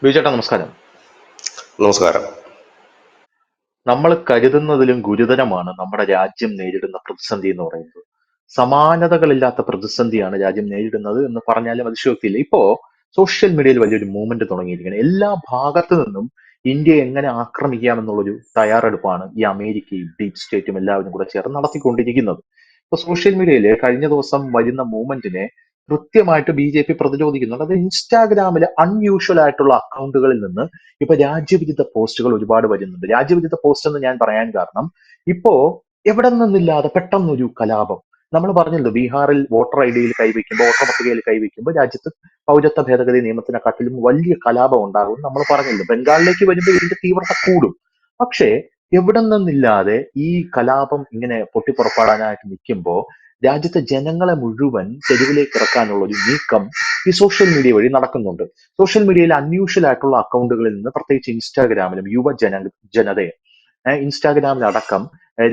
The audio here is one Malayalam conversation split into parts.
ബിജുചേട്ടാ നമസ്കാരം. നമസ്കാരം. നമ്മൾ കരുതുന്നതിലും ഗുരുതരമാണ് നമ്മുടെ രാജ്യം നേരിടുന്ന പ്രതിസന്ധി എന്ന് പറയുന്നത്. സമാനതകളില്ലാത്ത പ്രതിസന്ധിയാണ് രാജ്യം നേരിടുന്നത് എന്ന് പറഞ്ഞാലും അതിശയോക്തിയില്ല. ഇപ്പോ സോഷ്യൽ മീഡിയയിൽ വലിയൊരു മൂവ്മെന്റ് തുടങ്ങിയിരിക്കുകയാണ്. എല്ലാ ഭാഗത്തു നിന്നും ഇന്ത്യയെ എങ്ങനെ ആക്രമിക്കാം എന്നുള്ളൊരു തയ്യാറെടുപ്പാണ് ഈ അമേരിക്കയും ഡീപ് സ്റ്റേറ്റും എല്ലാവരും കൂടെ ചേർന്ന് നടത്തിക്കൊണ്ടിരിക്കുന്നത്. ഇപ്പൊ സോഷ്യൽ മീഡിയയിൽ കഴിഞ്ഞ ദിവസം വരുന്ന മൂവ്മെന്റിനെ കൃത്യമായിട്ട് BJP പ്രതിരോധിക്കുന്നുണ്ട്. അത് ഇൻസ്റ്റാഗ്രാമിലെ അൺയൂഷ്വൽ ആയിട്ടുള്ള അക്കൗണ്ടുകളിൽ നിന്ന് ഇപ്പൊ രാജ്യവിരുദ്ധ പോസ്റ്റുകൾ ഒരുപാട് വരുന്നുണ്ട്. രാജ്യവിരുദ്ധ പോസ്റ്റ് എന്ന് ഞാൻ പറയാൻ കാരണം ഇപ്പോ എവിടെ നിന്നില്ലാതെ പെട്ടെന്നൊരു കലാപം. നമ്മൾ പറഞ്ഞല്ലോ, ബീഹാറിൽ വോട്ടർ ഐഡിയിൽ കൈവയ്ക്കുമ്പോൾ, വോട്ടർ പട്ടികയിൽ കൈവയ്ക്കുമ്പോൾ രാജ്യത്ത് പൗരത്വ ഭേദഗതി നിയമത്തിനെക്കാട്ടിലും വലിയ കലാപം ഉണ്ടാകും നമ്മൾ പറഞ്ഞല്ലോ. ബംഗാളിലേക്ക് വരുമ്പോൾ ഇതിന്റെ തീവ്രത കൂടും. പക്ഷേ എവിടെ നിന്നില്ലാതെ ഈ കലാപം ഇങ്ങനെ പൊട്ടിപ്പുറപ്പെടാനായിട്ട് നിൽക്കുമ്പോൾ രാജ്യത്തെ ജനങ്ങളെ മുഴുവൻ തെരുവിലേക്ക് ഇറക്കാനുള്ള ഒരു നീക്കം ഈ സോഷ്യൽ മീഡിയ വഴി നടക്കുന്നുണ്ട്. സോഷ്യൽ മീഡിയയിൽ അൺയൂഷ്വൽ ആയിട്ടുള്ള അക്കൗണ്ടുകളിൽ നിന്ന്, പ്രത്യേകിച്ച് ഇൻസ്റ്റാഗ്രാമിലും ജനതയെ ഇൻസ്റ്റാഗ്രാമിലടക്കം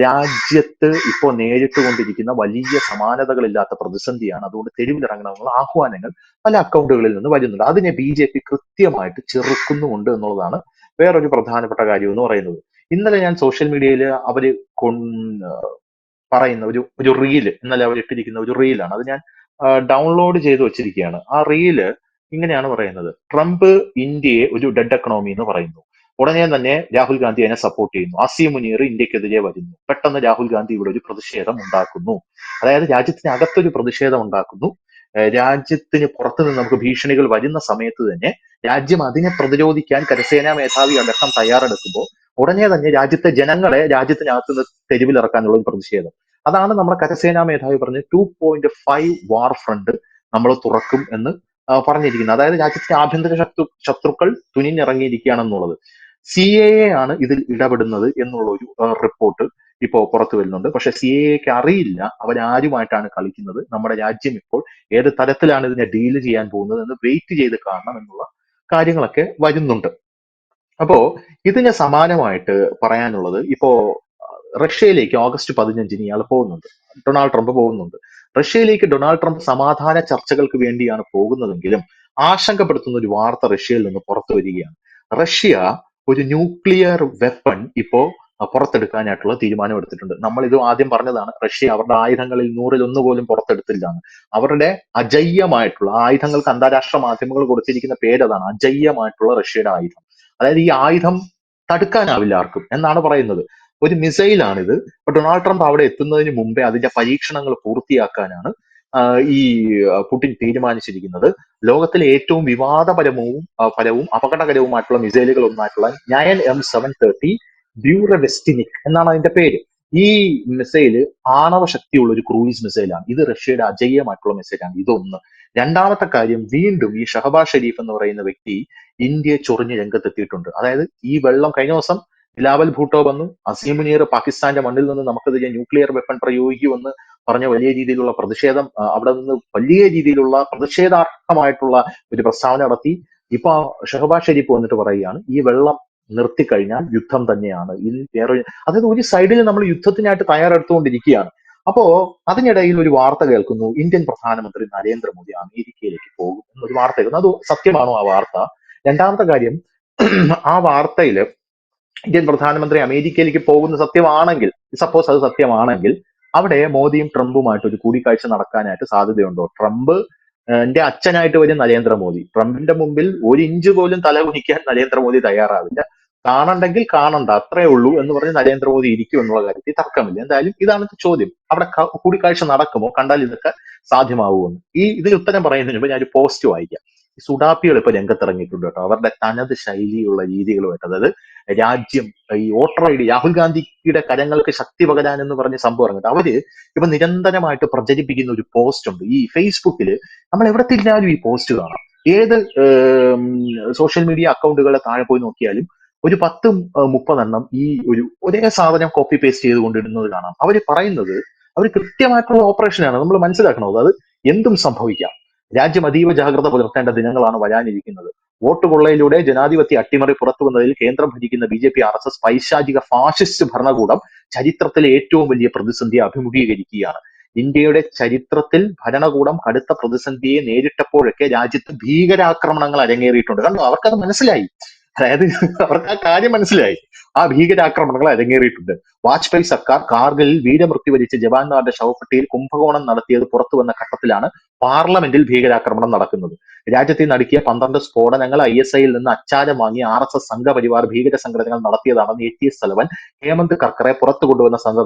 രാജ്യത്ത് ഇപ്പോൾ നേരിട്ടുകൊണ്ടിരിക്കുന്ന വലിയ സമാനതകളില്ലാത്ത പ്രതിസന്ധിയാണ്. അതുകൊണ്ട് തെരുവിലിറങ്ങണമെന്നുള്ള ആഹ്വാനങ്ങൾ പല അക്കൗണ്ടുകളിൽ നിന്ന് വരുന്നുണ്ട്. അതിനെ BJP കൃത്യമായിട്ട് ചെറുക്കുന്നുമുണ്ട് എന്നുള്ളതാണ് വേറൊരു പ്രധാനപ്പെട്ട കാര്യം എന്ന് പറയുന്നത്. ഇന്നലെ ഞാൻ സോഷ്യൽ മീഡിയയിൽ അവര് പറയുന്ന ഒരു ഒരു റീല്, ഇന്നലെ അവർ ഇട്ടിരിക്കുന്ന ഒരു റീലാണ്. അത് ഞാൻ ഡൗൺലോഡ് ചെയ്ത് വെച്ചിരിക്കുകയാണ്. ആ റീല് ഇങ്ങനെയാണ് പറയുന്നത്: ട്രംപ് ഇന്ത്യയെ ഒരു ഡെഡ് എക്കണോമി എന്ന് പറയുന്നു. ഉടനെ തന്നെ രാഹുൽ ഗാന്ധി അതിനെ സപ്പോർട്ട് ചെയ്യുന്നു. അസീം മുനീർ ഇന്ത്യക്കെതിരെ വരുന്നു. പെട്ടെന്ന് രാഹുൽ ഗാന്ധി ഇവിടെ ഒരു പ്രതിഷേധം ഉണ്ടാക്കുന്നു. അതായത് രാജ്യത്തിനകത്തൊരു പ്രതിഷേധം ഉണ്ടാക്കുന്നു. രാജ്യത്തിന് പുറത്തു നിന്ന് നമുക്ക് ഭീഷണികൾ വരുന്ന സമയത്ത് തന്നെ രാജ്യം അതിനെ പ്രതിരോധിക്കാൻ കരസേനാ മേധാവി അടക്കം തയ്യാറെടുക്കുമ്പോൾ ഉടനെ തന്നെ രാജ്യത്തെ ജനങ്ങളെ രാജ്യത്തിനകത്ത് നിന്ന് തെരുവിലിറക്കാനുള്ള ഒരു പ്രതിഷേധം. അതാണ് നമ്മുടെ കരസേനാ മേധാവി പറഞ്ഞത് 2.5 വാർ ഫ്രണ്ട് നമ്മൾ തുറക്കും എന്ന് പറഞ്ഞിരിക്കുന്നത്. അതായത് രാജ്യത്തെ ആഭ്യന്തര ശത്രുക്കൾ തുനിഞ്ഞിറങ്ങിയിരിക്കുകയാണെന്നുള്ളത്. CAA ആണ് ഇതിൽ ഇടപെടുന്നത് എന്നുള്ള ഒരു റിപ്പോർട്ട് ഇപ്പോ പുറത്തു വരുന്നുണ്ട്. പക്ഷെ CAAക്ക് അറിയില്ല അവരാരുമായിട്ടാണ് കളിക്കുന്നത്, നമ്മുടെ രാജ്യം ഇപ്പോൾ ഏത് തരത്തിലാണ് ഇതിനെ ഡീല് ചെയ്യാൻ പോകുന്നത് എന്ന് വെയിറ്റ് ചെയ്ത് കാണണം എന്നുള്ള കാര്യങ്ങളൊക്കെ വരുന്നുണ്ട്. അപ്പോ ഇതിന് സമാനമായിട്ട് പറയാനുള്ളത്, ഇപ്പോ റഷ്യയിലേക്ക് ഓഗസ്റ്റ് 15-ന് ഇയാൾ പോകുന്നുണ്ട്, ഡൊണാൾഡ് ട്രംപ് പോകുന്നുണ്ട്. റഷ്യയിലേക്ക് ഡൊണാൾഡ് ട്രംപ് സമാധാന ചർച്ചകൾക്ക് വേണ്ടിയാണ് പോകുന്നതെങ്കിലും ആശങ്കപ്പെടുത്തുന്ന ഒരു വാർത്ത റഷ്യയിൽ നിന്ന് പുറത്തു വരികയാണ്. റഷ്യ ഒരു ന്യൂക്ലിയർ വെപ്പൺ ഇപ്പോ പുറത്തെടുക്കാനായിട്ടുള്ള തീരുമാനം എടുത്തിട്ടുണ്ട്. നമ്മൾ ഇത് ആദ്യം പറഞ്ഞതാണ്, റഷ്യ അവരുടെ ആയുധങ്ങളിൽ 100-ൽ 1 പോലും പുറത്തെടുത്തില്ല എന്ന്. അവരുടെ അജയ്യമായിട്ടുള്ള ആയുധങ്ങൾക്ക് അന്താരാഷ്ട്ര മാധ്യമങ്ങൾ കൊടുത്തിരിക്കുന്ന പേരതാണ്, അജയ്യമായിട്ടുള്ള റഷ്യയുടെ ആയുധം. അതായത് ഈ ആയുധം തടുക്കാനാവില്ല ആർക്കും എന്നാണ് പറയുന്നത്. ഒരു മിസൈലാണിത്. അപ്പൊ ഡൊണാൾഡ് ട്രംപ് അവിടെ എത്തുന്നതിന് മുമ്പേ അതിന്റെ പരീക്ഷണങ്ങൾ പൂർത്തിയാക്കാനാണ് ഈ പുടിൻ തീരുമാനിച്ചിരിക്കുന്നത്. ലോകത്തിലെ ഏറ്റവും ഫലവും അപകടകരവുമായിട്ടുള്ള മിസൈലുകൾ ഒന്നായിട്ടുള്ള 9M730 ബ്യൂറവെസ്റ്റിനിക് എന്നാണ് അതിന്റെ പേര്. ഈ മിസൈല് ആണവ ശക്തിയുള്ള ഒരു ക്രൂയിസ് മിസൈലാണ്. ഇത് റഷ്യയുടെ അജയ്യമായിട്ടുള്ള മിസൈലാണ്. ഇതൊന്ന്. രണ്ടാമത്തെ കാര്യം, വീണ്ടും ഈ ഷഹബാസ് ഷെരീഫ് എന്ന് പറയുന്ന വ്യക്തി ഇന്ത്യയെ ചൊറിഞ്ഞ് രംഗത്തെത്തിയിട്ടുണ്ട്. അതായത് ഈ വെള്ളം കഴിഞ്ഞ ദിവസം ബിലാവൽ ഭൂട്ടോ വന്നു, അസീം മുനീർ പാകിസ്ഥാന്റെ മണ്ണിൽ നിന്ന് നമുക്കെതിരെ ന്യൂക്ലിയർ വെപ്പൺ പ്രയോഗിക്കുമെന്ന് പറഞ്ഞ വലിയ രീതിയിലുള്ള പ്രതിഷേധം, അവിടെ നിന്ന് വലിയ രീതിയിലുള്ള പ്രതിഷേധാർഹമായിട്ടുള്ള ഒരു പ്രസ്താവന നടത്തി. ഇപ്പൊ ഷഹബാസ് ഷെരീഫ് വന്നിട്ട് പറയുകയാണ്, ഈ വെള്ളം നിർത്തിക്കഴിഞ്ഞാൽ യുദ്ധം തന്നെയാണ്. അതായത് ഒരു സൈഡിൽ നമ്മൾ യുദ്ധത്തിനായിട്ട് തയ്യാറെടുത്തുകൊണ്ടിരിക്കുകയാണ്. അപ്പോ അതിനിടയിൽ ഒരു വാർത്ത കേൾക്കുന്നു, ഇന്ത്യൻ പ്രധാനമന്ത്രി നരേന്ദ്രമോദി അമേരിക്കയിലേക്ക് പോകും എന്നൊരു വാർത്ത കേൾക്കുന്നു. അത് സത്യമാണോ ആ വാർത്ത? രണ്ടാമത്തെ കാര്യം, ആ വാർത്തയില് ഇന്ത്യൻ പ്രധാനമന്ത്രി അമേരിക്കയിലേക്ക് പോകുന്ന സത്യമാണെങ്കിൽ, സപ്പോസ് അത് സത്യമാണെങ്കിൽ, അവിടെ മോദിയും ട്രംപുമായിട്ട് ഒരു കൂടിക്കാഴ്ച നടക്കാനായിട്ട് സാധ്യതയുണ്ടോ? ട്രംപ് എന്റെ അച്ഛനായിട്ട് വരും നരേന്ദ്രമോദി. ട്രംപിന്റെ മുമ്പിൽ 1 ഇഞ്ച് പോലും തല കുനിക്കാൻ നരേന്ദ്രമോദി തയ്യാറാവില്ല. കാണണ്ടെങ്കിൽ കാണണ്ട, അത്രേ ഉള്ളൂ എന്ന് പറഞ്ഞ് നരേന്ദ്രമോദി ഇരിക്കും എന്നുള്ള കാര്യത്തിൽ തർക്കമില്ല. എന്തായാലും ഇതാണ് ചോദ്യം, അവിടെ കൂടിക്കാഴ്ച നടക്കുമോ? കണ്ടാൽ ഇതൊക്കെ സാധ്യമാവുമെന്ന്. ഇതിന് ഉത്തരം പറയുന്നതിന് മുമ്പ് ഞാനൊരു പോസ്റ്റ് വായിക്കാം. ഈ സുഡാപ്പികൾ ഇപ്പൊ രംഗത്തിറങ്ങിയിട്ടുണ്ട് കേട്ടോ, അവരുടെ തനത് ശൈലിയുള്ള രീതികളുമായിട്ട്. അതായത് രാജ്യം, ഈ വോട്ടർ ഐ ഡി, രാഹുൽ ഗാന്ധിയുടെ കരങ്ങൾക്ക് ശക്തി പകരാൻ എന്ന് പറഞ്ഞ സംഭവം ഇറങ്ങിയിട്ട് അവര് ഇപ്പൊ നിരന്തരമായിട്ട് പ്രചരിപ്പിക്കുന്ന ഒരു പോസ്റ്റ് ഉണ്ട് ഈ ഫേസ്ബുക്കിൽ. നമ്മൾ എവിടെ തിരിഞ്ഞാലും ഈ പോസ്റ്റ് കാണാം. ഏത് സോഷ്യൽ മീഡിയ അക്കൗണ്ടുകളെ താഴെ പോയി നോക്കിയാലും ഒരു 10-30 ഈ ഒരേ സാധനം കോപ്പി പേസ്റ്റ് ചെയ്തുകൊണ്ടിടുന്നത് കാണാം. അവര് പറയുന്നത്, അവർ കൃത്യമായിട്ടുള്ള ഓപ്പറേഷനാണ്, നമ്മൾ മനസ്സിലാക്കണത്. അത് എന്തും സംഭവിക്കാം. രാജ്യം അതീവ ജാഗ്രത പുലർത്തേണ്ട ദിനങ്ങളാണ് വരാനിരിക്കുന്നത്. വോട്ട് കൊള്ളയിലൂടെ ജനാധിപത്യ അട്ടിമറി പുറത്തുവന്നതിൽ കേന്ദ്രം ഭരിക്കുന്ന BJP RSS പൈശാചിക ഫാഷിസ്റ്റ് ഭരണകൂടം ചരിത്രത്തിലെ ഏറ്റവും വലിയ പ്രതിസന്ധിയെ അഭിമുഖീകരിക്കുകയാണ്. ഇന്ത്യയുടെ ചരിത്രത്തിൽ ഭരണകൂടം കടുത്ത പ്രതിസന്ധിയെ നേരിട്ടപ്പോഴൊക്കെ രാജ്യത്ത് ഭീകരാക്രമണങ്ങൾ അരങ്ങേറിയിട്ടുണ്ട്. കാരണം അവർക്കത് മനസ്സിലായി. അതായത് അവർക്ക് ആ കാര്യം മനസ്സിലായി. ആ ഭീകരാക്രമണങ്ങൾ അരങ്ങേറിയിട്ടുണ്ട്. വാജ്പേയി സർക്കാർ കാർഗിലിൽ വീരമൃത്യു വരിച്ച ജവാന്മാരുടെ ശവപ്പെട്ടിയിൽ കുംഭകോണം നടത്തിയത് പുറത്തു വന്ന ഘട്ടത്തിലാണ് പാർലമെന്റിൽ ഭീകരാക്രമണം നടക്കുന്നത്. രാജ്യത്തെ നടുക്കിയ 12 സ്ഫോടനങ്ങൾ ISIൽ നിന്ന് അച്ചാരം വാങ്ങി RSS സംഘപരിവാർ ഭീകര സംഘടനകൾ നടത്തിയതാണെന്ന് ATS തലവൻ ഹേമന്ത് കർക്കറെ പുറത്തു കൊണ്ടുവന്ന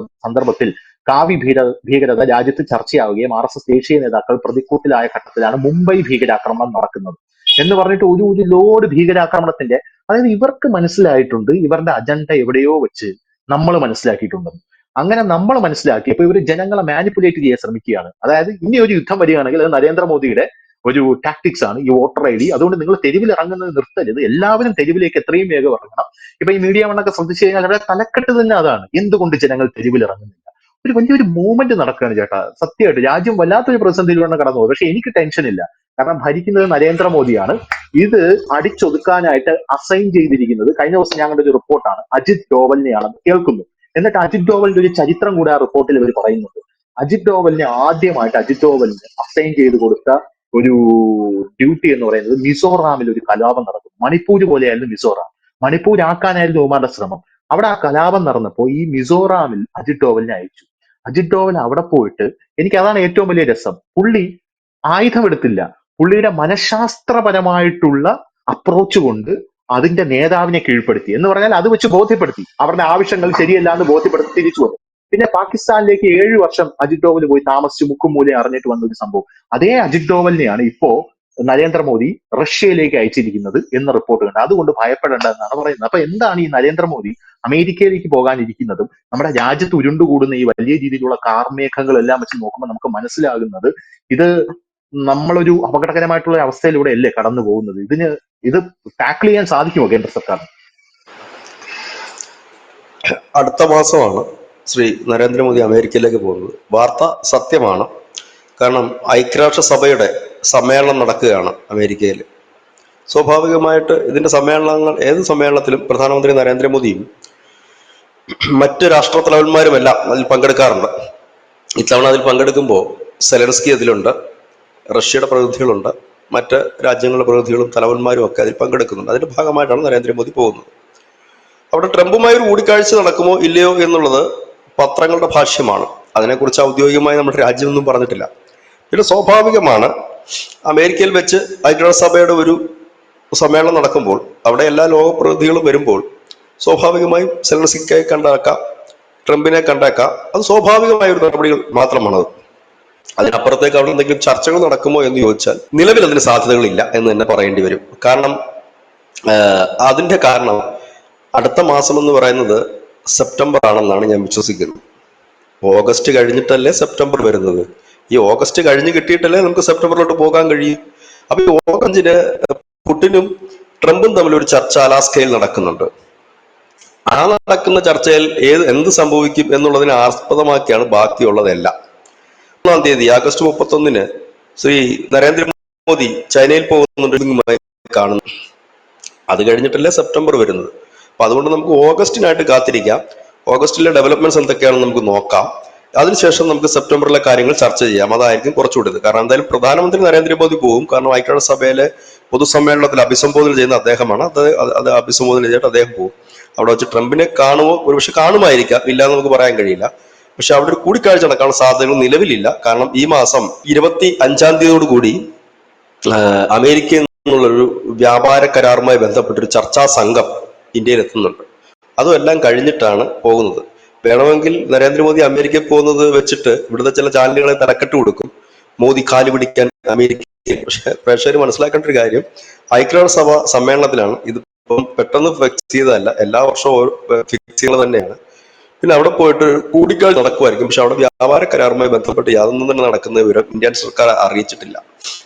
സന്ദർഭത്തിൽ കാവി ഭീകരത രാജ്യത്ത് ചർച്ചയാവുകയും RSS ദേശീയ നേതാക്കൾ പ്രതിക്കൂട്ടിലായ ഘട്ടത്തിലാണ് മുംബൈ ഭീകരാക്രമണം നടക്കുന്നത് എന്ന് പറഞ്ഞിട്ട് ഒരു ലോഡ് ഭീകരാക്രമണത്തിന്റെ, അതായത് ഇവർക്ക് മനസ്സിലായിട്ടുണ്ട് ഇവരുടെ അജണ്ട എവിടെയോ വെച്ച് നമ്മൾ മനസ്സിലാക്കിയിട്ടുണ്ടെന്ന്. അങ്ങനെ നമ്മൾ മനസ്സിലാക്കിയപ്പോ ഇവർ ജനങ്ങളെ മാനിപ്പുലേറ്റ് ചെയ്യാൻ ശ്രമിക്കുകയാണ്. അതായത് ഇനി ഒരു യുദ്ധം വരികയാണെങ്കിൽ അത് നരേന്ദ്രമോദിയുടെ ഒരു ടാക്ടിക്സ് ആണ്, ഈ വോട്ടർ ID. അതുകൊണ്ട് നിങ്ങൾ തെരുവിൽ ഇറങ്ങുന്നത് നിർത്തരുത്, എല്ലാവരും തെരുവിലേക്ക് എത്രയും വേഗം ഇറങ്ങണം. ഇപ്പൊ ഈ മീഡിയ വണ്ണൊക്കെ ശ്രദ്ധിച്ചു കഴിഞ്ഞാൽ അവരുടെ തലക്കെട്ട് തന്നെ അതാണ്, എന്തുകൊണ്ട് ജനങ്ങൾ തെരുവിൽ ഇറങ്ങുന്നില്ല. ഒരു വലിയൊരു മൂവ്മെന്റ് നടക്കുകയാണ് ചേട്ടാ. സത്യമായിട്ട് രാജ്യം വല്ലാത്തൊരു പ്രതിസന്ധിയിലൂടെ കടന്നു പോകും. പക്ഷെ എനിക്ക് ടെൻഷൻ ഇല്ല, കാരണം ഭരിക്കുന്നത് നരേന്ദ്രമോദിയാണ്. ഇത് അടിച്ചൊതുക്കാനായിട്ട് അസൈൻ ചെയ്തിരിക്കുന്നത്, കഴിഞ്ഞ ദിവസം ഞാൻ കണ്ട ഒരു റിപ്പോർട്ടാണ്, അജിത് ഡോവലിനെയാണെന്ന് കേൾക്കുന്നു. എന്നിട്ട് അജിത് ഡോവലിന്റെ ഒരു ചരിത്രം കൂടെ ആ റിപ്പോർട്ടിൽ ഇവർ പറയുന്നുണ്ട്. അജിത് ഡോവലിനെ ആദ്യമായിട്ട് അജിത് ഡോവലിന് അസൈൻ ചെയ്ത് കൊടുത്ത ഒരു ഡ്യൂട്ടി എന്ന് പറയുന്നത് മിസോറാമിൽ ഒരു കലാപം നടക്കും. മണിപ്പൂര് പോലെയായിരുന്നു മിസോറാം, മണിപ്പൂർ ആക്കാനായിരുന്നു ഒമാരുടെ ശ്രമം. അവിടെ ആ കലാപം നടന്നപ്പോൾ ഈ മിസോറാമിൽ അജിത് ഡോവലിനെ അയച്ചു. അജിത് ഡോവൽ അവിടെ പോയിട്ട്, എനിക്ക് അതാണ് ഏറ്റവും വലിയ രസം, പുള്ളി ആയുധമെടുത്തില്ല, പുള്ളിയുടെ മനഃശാസ്ത്രപരമായിട്ടുള്ള അപ്രോച്ച് കൊണ്ട് അതിന്റെ നേതാവിനെ കീഴ്പ്പെടുത്തി. എന്ന് പറഞ്ഞാൽ അത് വെച്ച് ബോധ്യപ്പെടുത്തി, അവരുടെ ആവശ്യങ്ങൾ ശരിയല്ല എന്ന് ബോധ്യപ്പെടുത്തി തിരിച്ചു വന്നു. പിന്നെ പാകിസ്ഥാനിലേക്ക് 7 വർഷം അജിത് ഡോവൽ പോയി താമസിച്ച് മുക്കും മൂലം അറിഞ്ഞിട്ട് വന്ന ഒരു സംഭവം. അതേ അജിത് ഡോവലിനെയാണ് ഇപ്പോ നരേന്ദ്രമോദി റഷ്യയിലേക്ക് അയച്ചിരിക്കുന്നത് എന്ന റിപ്പോർട്ട് കണ്ട്. അതുകൊണ്ട് ഭയപ്പെടേണ്ട എന്നാണ് പറയുന്നത്. അപ്പൊ എന്താണ് ഈ നരേന്ദ്രമോദി അമേരിക്കയിലേക്ക് പോകാനിരിക്കുന്നതും നമ്മുടെ രാജ്യത്ത് ഉരുണ്ടുകൂടുന്ന ഈ വലിയ രീതിയിലുള്ള കാർമേഘങ്ങളെല്ലാം വെച്ച് നോക്കുമ്പോൾ നമുക്ക് മനസ്സിലാകുന്നത്, ഇത് നമ്മളൊരു അപകടകരമായിട്ടുള്ള അവസ്ഥയിലൂടെ അല്ലേ കടന്നു പോകുന്നത്. ഇത് ടാക്കിൾ ചെയ്യാൻ സാധിക്കുമോ കേന്ദ്ര സർക്കാരിന്? അടുത്ത മാസമാണ് ശ്രീ നരേന്ദ്രമോദി അമേരിക്കയിലേക്ക് പോകുന്നത്. വാർത്ത സത്യമാണ്. കാരണം ഐക്യരാഷ്ട്രസഭയുടെ സമ്മേളനം നടക്കുകയാണ് അമേരിക്കയിൽ. സ്വാഭാവികമായിട്ട് ഇതിന്റെ സമ്മേളനങ്ങൾ, ഏത് സമ്മേളനത്തിലും പ്രധാനമന്ത്രി നരേന്ദ്രമോദിയും മറ്റ് രാഷ്ട്രത്തലവന്മാരുമെല്ലാം അതിൽ പങ്കെടുക്കാറുണ്ട്. ഇത്തവണ അതിൽ പങ്കെടുക്കുമ്പോൾ സെലൻസ്കി അതിലുണ്ട്, റഷ്യയുടെ പ്രതിനിധികളുണ്ട്, മറ്റ് രാജ്യങ്ങളുടെ പ്രതിനിധികളും തലവന്മാരും ഒക്കെ അതിൽ പങ്കെടുക്കുന്നുണ്ട്. അതിന്റെ ഭാഗമായിട്ടാണ് നരേന്ദ്രമോദി പോകുന്നത്. അവിടെ ട്രംപുമായി ഒരു കൂടിക്കാഴ്ച നടക്കുമോ ഇല്ലയോ എന്നുള്ളത് പത്രങ്ങളുടെ ഭാഷ്യമാണ്. അതിനെക്കുറിച്ച് ഔദ്യോഗികമായി നമ്മുടെ രാജ്യമൊന്നും പറഞ്ഞിട്ടില്ല. പിന്നെ സ്വാഭാവികമാണ്, അമേരിക്കയിൽ വെച്ച് ഐക്യരാഷ്ട്രസഭയുടെ ഒരു സമ്മേളനം നടക്കുമ്പോൾ അവിടെ എല്ലാ ലോക പ്രതിനിധികളും വരുമ്പോൾ സ്വാഭാവികമായും സെലൻസ്കിയെ കണ്ടേക്കാം, ട്രംപിനെ കണ്ടേക്കാം. അത് സ്വാഭാവികമായ ഒരു നടപടികൾ മാത്രമാണത്. അതിനപ്പുറത്തേക്ക് അവിടെ എന്തെങ്കിലും ചർച്ചകൾ നടക്കുമോ എന്ന് ചോദിച്ചാൽ നിലവിൽ അതിന് സാധ്യതകളില്ല എന്ന് തന്നെ പറയേണ്ടി വരും. കാരണം അടുത്ത മാസം എന്ന് പറയുന്നത് സെപ്റ്റംബർ ആണെന്നാണ് ഞാൻ വിശ്വസിക്കുന്നത്. ഓഗസ്റ്റ് കഴിഞ്ഞിട്ടല്ലേ സെപ്റ്റംബർ വരുന്നത്. ഈ ഓഗസ്റ്റ് കഴിഞ്ഞ് കിട്ടിയിട്ടല്ലേ നമുക്ക് സെപ്റ്റംബറിലോട്ട് പോകാൻ കഴിയും. അപ്പൊ ഈ ഓഗസ്റ്റിന് പുടിനും ട്രംപും തമ്മിൽ ഒരു ചർച്ച അലാസ്കയിൽ നടക്കുന്നുണ്ട്. ആ നടക്കുന്ന ചർച്ചയിൽ എന്ത് സംഭവിക്കും എന്നുള്ളതിനെ ആസ്പദമാക്കിയാണ് ബാക്കിയുള്ളതെല്ലാം. 1-ാം തീയതി ആഗസ്റ്റ് 31-ന് ശ്രീ നരേന്ദ്രമോദി ചൈനയിൽ പോകുന്നുണ്ട് കാണുന്നു. അത് കഴിഞ്ഞിട്ടല്ലേ സെപ്റ്റംബർ വരുന്നത്. അപ്പൊ അതുകൊണ്ട് നമുക്ക് ഓഗസ്റ്റിനായിട്ട് കാത്തിരിക്കാം. ഓഗസ്റ്റിലെ ഡെവലപ്മെന്റ്സ് എന്തൊക്കെയാണെന്ന് നമുക്ക് നോക്കാം. അതിനുശേഷം നമുക്ക് സെപ്റ്റംബറിലെ കാര്യങ്ങൾ ചർച്ച ചെയ്യാം. അതായിരിക്കും കുറച്ചുകൂടി. കാരണം എന്തായാലും പ്രധാനമന്ത്രി നരേന്ദ്രമോദി പോകും. കാരണം ഐക്യരാഷ്ട്രസഭയിലെ പൊതുസമ്മേളനത്തിൽ അഭിസംബോധന ചെയ്യുന്ന അദ്ദേഹമാണ്. അത് അഭിസംബോധന ചെയ്തിട്ട് അദ്ദേഹം പോകും. അവിടെ വെച്ച് ട്രംപിനെ കാണുമോ? ഒരുപക്ഷെ കാണുമായിരിക്കാം, ഇല്ലാന്ന് നമുക്ക് പറയാൻ കഴിയില്ല. പക്ഷെ അവിടെ ഒരു കൂടിക്കാഴ്ച നടക്കാനുള്ള സാധ്യതകൾ നിലവിലില്ല. കാരണം ഈ മാസം 25-ാം തീയതിയോടുകൂടി അമേരിക്കയിൽ നിന്നുള്ളൊരു വ്യാപാര കരാറുമായി ബന്ധപ്പെട്ടൊരു ചർച്ചാ സംഘം ഇന്ത്യയിൽ എത്തുന്നുണ്ട്. അതുമെല്ലാം കഴിഞ്ഞിട്ടാണ് പോകുന്നത്. വേണമെങ്കിൽ നരേന്ദ്രമോദി അമേരിക്കയിൽ പോകുന്നത് വെച്ചിട്ട് ഇവിടുത്തെ ചില ചാനലുകളെ തലക്കെട്ട് കൊടുക്കും, മോദി കാല് പിടിക്കാൻ അമേരിക്കയിൽ. പക്ഷെ പ്രേക്ഷകർ മനസ്സിലാക്കേണ്ട ഒരു കാര്യം, ഐക്യരാഷ്ട്രസഭ സമ്മേളനത്തിലാണ്. ഇതിപ്പം പെട്ടെന്ന് ഫിക്സ് ചെയ്തതല്ല, എല്ലാ വർഷവും ഫിക്സ് ചെയ്യുന്നത് തന്നെയാണ്. പിന്നെ അവിടെ പോയിട്ട് കൂടിക്കാഴ്ച നടക്കുമായിരിക്കും. പക്ഷെ അവിടെ വ്യാപാര കരാറുമായി ബന്ധപ്പെട്ട് യാതൊന്നും തന്നെ നടക്കുന്ന വിവരം ഇന്ത്യൻ സർക്കാർ അറിയിച്ചിട്ടില്ല.